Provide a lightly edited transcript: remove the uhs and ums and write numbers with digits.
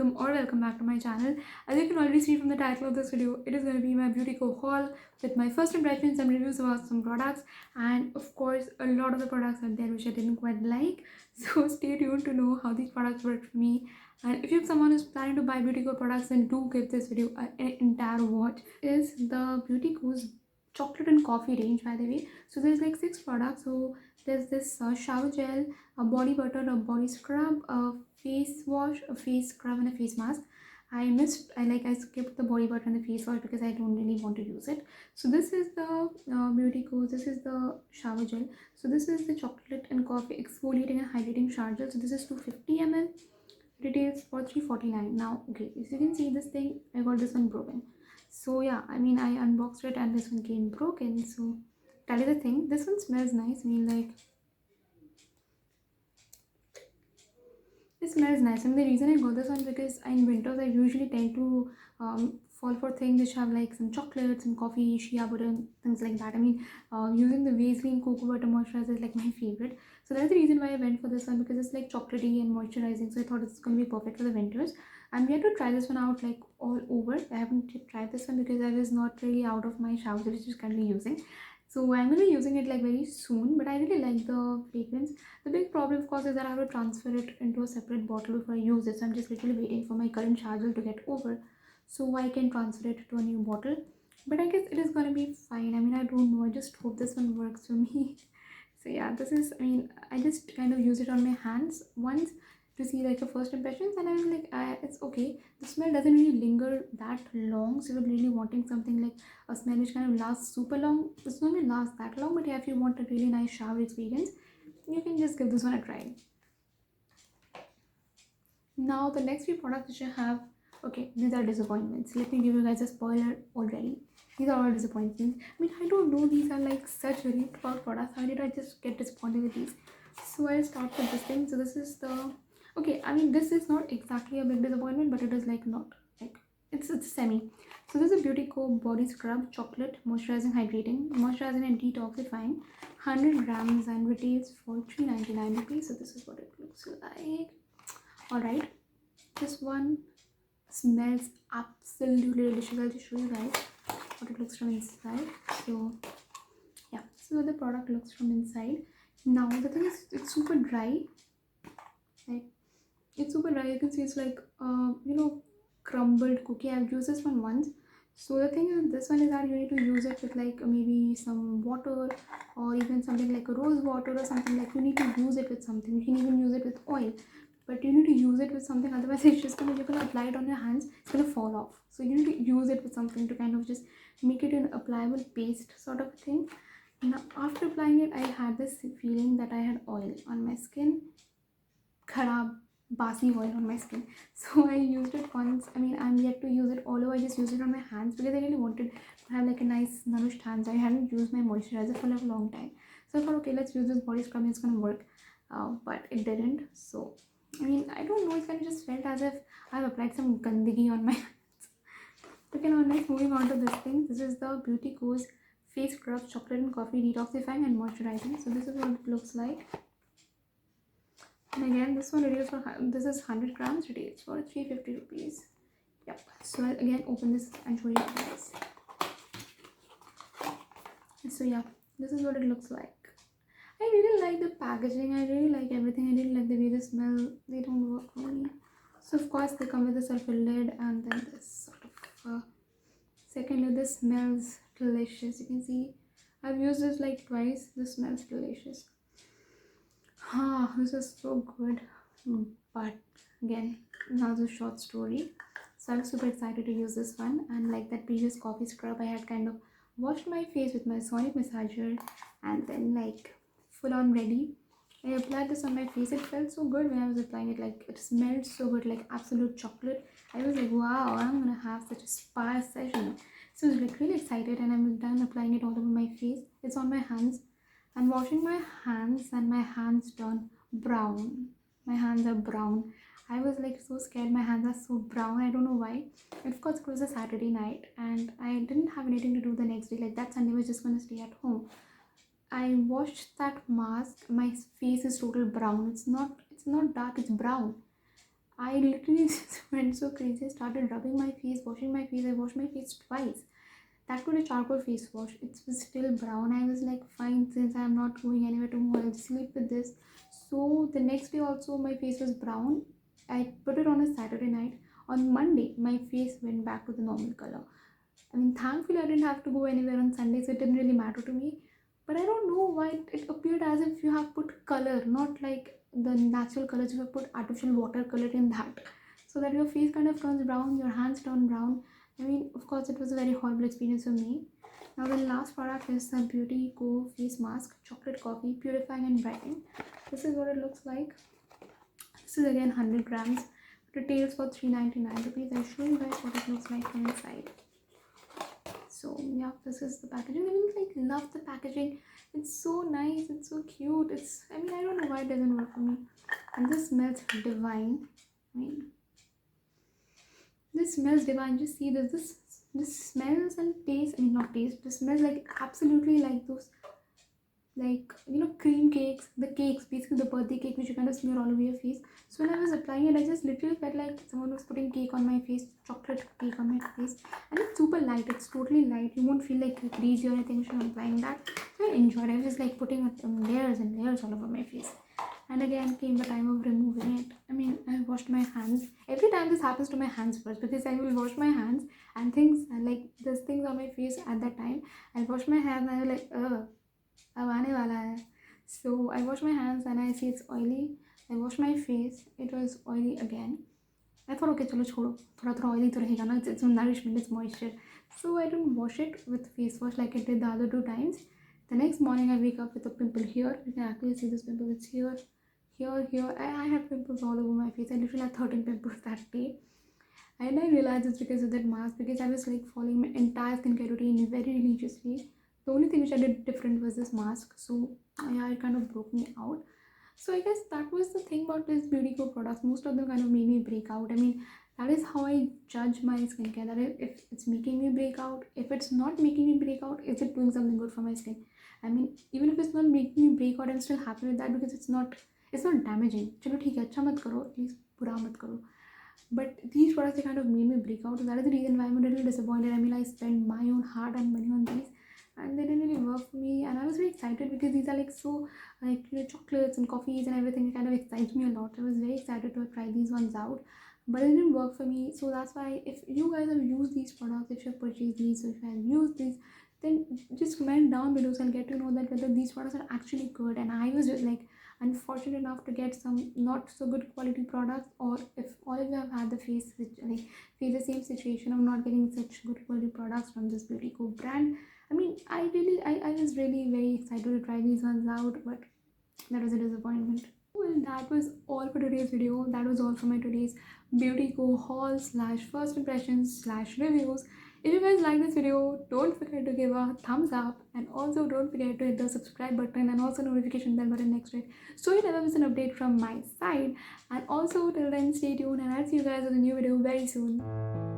welcome back to my channel. As you can already see from the title of this video, it is going to be my beauty co haul with my first impressions and reviews about some products, and of course a lot of the products are there which I didn't quite like. So stay tuned to know how these products work for me. And if you're someone who's planning to buy beauty co products, then do give this video an entire watch. Is the beauty co's chocolate and coffee range, by the way. So there's like 6 products. So there's this shower gel, a body butter, a body scrub, a face wash, a face scrub, and a face mask. I skipped the body butter and the face wash because I don't really want to use it. So this is the beauty co. This is the shower gel. So this is the chocolate and coffee exfoliating and hydrating shower gel. So this is 250 ml. Retails for 349. Now, okay, as you can see, this thing I got this one broken. So yeah, I mean I unboxed it and this one came broken. So tell you the thing, this one smells nice. I mean, like, it smells nice. And the reason I got this one because in winters I usually tend to fall for things which have like some chocolate, some coffee, shea butter, and things like that. I mean, using the Vaseline cocoa butter moisturizer is like my favorite. So that's the reason why I went for this one, because it's like chocolatey and moisturizing. So I thought it's going to be perfect for the winters. I'm yet to try this one out like all over. I haven't yet tried this one because I was not really out of my shower, which is currently using. So I'm going to be using it like very soon, but I really like the fragrance. The big problem, of course, is that I have to transfer it into a separate bottle before I use it. So I'm just literally waiting for my current charger to get over so I can transfer it to a new bottle. But I guess it is going to be fine. I mean, I don't know. I just hope this one works for me. So yeah, this is, I mean, I just kind of use it on my hands once to see like the first impressions, and I was like, it's okay. The smell doesn't really linger that long. So if you're really wanting something like a smell which kind of lasts super long, it's not going to last that long. But yeah, if you want a really nice shower experience, you can just give this one a try. Now the next few products which I have, okay, these are disappointments. Let me give you guys a spoiler already. These are all disappointments. I mean, I don't know, these are like such really top products. How did I just get disappointed with these? So I'll start with this thing. So this is the, okay, I mean, this is not exactly a big disappointment, but it is like not like, it's semi. So this is a Beauty Co body scrub, chocolate, moisturizing, hydrating, moisturizing and detoxifying, 100 grams, and retails for 399 rupees. So this is what it looks like. All right, this one smells absolutely delicious. I'll just show you guys what it looks from inside. So yeah, this is what the product looks from inside. Now the thing is, it's super dry. Like, it's super dry. You can see it's like crumbled cookie. I've used this one once. So the thing is, this one is that you need to use it with like maybe some water or even something like a rose water or something. Like, you need to use it with something. You can even use it with oil, but you need to use it with something, otherwise it's just gonna, you're gonna apply it on your hands, it's gonna fall off. So you need to use it with something to kind of just make it an applicable paste sort of thing. Now after applying it, I had this feeling that I had oil on my skin, kharab basi oil on my skin. So I used it once. I mean, I'm yet to use it all over. I just used it on my hands because I really wanted to have like a nice nourished hands. I hadn't used my moisturizer for like a long time, so I thought, okay, let's use this body scrub, it's gonna work. But it didn't. So I mean, I don't know, it kind of just felt as if I've applied some gandagi on my hands. Okay, now next, moving on to this thing. This is the Beauty Co's face scrub, chocolate and coffee, detoxifying and moisturizing. So this is what it looks like. And again, this one retails for, this is 100 grams, retails for 350 rupees. Yep. So I'll again open this and show you guys. So yeah, this is what it looks like. I really like the packaging. I really like everything. I really like the way they smell. They don't work for me. So of course they come with a sulfur lid, and then this sort of secondly, this smells delicious. You can see I've used this like twice. This smells delicious. Ah, this is so good. But again, another short story. So I was super excited to use this one, and like that previous coffee scrub, I had kind of washed my face with my sonic massager and then like full on ready. I applied this on my face. It felt so good when I was applying it. Like, it smelled so good, like absolute chocolate. I was like, wow, I'm gonna have such a spa session. So I was like really excited, and I'm done applying it all over my face. It's on my hands. I'm washing my hands, and my hands turn brown. My hands are brown. I was like so scared. My hands are so brown. I don't know why. And of course, it was a Saturday night, and I didn't have anything to do the next day. Like, that Sunday was just gonna stay at home. I washed that mask. My face is total brown. It's not dark, it's brown. I literally just went so crazy. I started rubbing my face, washing my face. I washed my face twice. That was a charcoal face wash. It was still brown. I was like, fine, since I'm not going anywhere tomorrow, I'll sleep with this. So the next day also my face was brown. I put it on a Saturday night. On Monday, my face went back to the normal color. I mean, thankfully I didn't have to go anywhere on Sunday, so it didn't really matter to me. But I don't know why it appeared as if you have put color, not like the natural colors. You have put artificial watercolor in that, so that your face kind of turns brown, your hands turn brown. I mean, of course, it was a very horrible experience for me. Now, the last product is the Beauty Co face mask, chocolate coffee, purifying and brightening. This is what it looks like. This is again 100 grams. Retails for 399 rupees. I'll show you guys what it looks like from inside. So yeah, this is the packaging. I mean, like, love the packaging. It's so nice. It's so cute. I mean, I don't know why it doesn't work for me. And this smells divine. I mean, this smells divine. Just see this. This smells and tastes. I mean, not taste. This smells like absolutely like those, like, you know, cream cakes, the cakes, basically the birthday cake which you kind of smear all over your face. So when I was applying it, I just literally felt like someone was putting cake on my face, chocolate cake on my face. And it's super light. It's totally light. You won't feel like greasy or anything when I'm applying that. So I enjoyed it. I was just like putting layers and layers all over my face. And again came the time of removing it. I mean, I washed my hands. Every time this happens to my hands first, because I will wash my hands and things like there's things on my face at that time. I'll wash my hands and I will like, अब आने वाला है. So I wash my hands and I see it's oily. I wash my face. It was oily again. I thought, okay, चलो छोड़ो, थोड़ा थोड़ा oily तो रहेगा ना. It's nourishment, it's moisture. So I didn't wash it with face wash like I did the other 2 times. The next morning I wake up with a pimple here. You can actually see this pimple. It's here, here. I had pimples all over my face. I literally had 13 pimples that day. And I realized it's because of that mask, because I was like following my entire skincare routine very religiously. The only thing which I did different was this mask. So yeah, it kind of broke me out. So I guess that was the thing about this Beauty Co products. Most of them kind of made me break out. I mean, that is how I judge my skincare. That if it's making me break out, if it's not making me break out, is it doing something good for my skin? I mean, even if it's not making me break out, I'm still happy with that because it's not damaging. चलो ठीक है, अच्छा मत करो, at least बुरा मत करो. But these products, they kind of made me break out. So that is the reason why I'm a little disappointed. I mean, I spent my own hard-earned money on these, and they didn't really work for me. And I was very excited because these are like so, like, you know, chocolates and coffees and everything. It kind of excites me a lot. I was very excited to try these ones out, but it didn't work for me. So that's why, if you guys have used these products, if you have purchased these, or if you have used these, then just comment down below so I'll get to know that whether these products are actually good. And I was just like unfortunate enough to get some not so good quality products, or if all of you have had the face the same situation of not getting such good quality products from this Beauty Co brand. I mean, I was really very excited to try these ones out, but that was a disappointment. Well, that was all for today's video. That was all for my today's Beauty Co haul slash first impressions slash reviews. If you guys like this video, don't forget to give a thumbs up, and also don't forget to hit the subscribe button and also notification bell button next to it, so you never miss an update from my side. And also till then, stay tuned, and I'll see you guys in a new video very soon.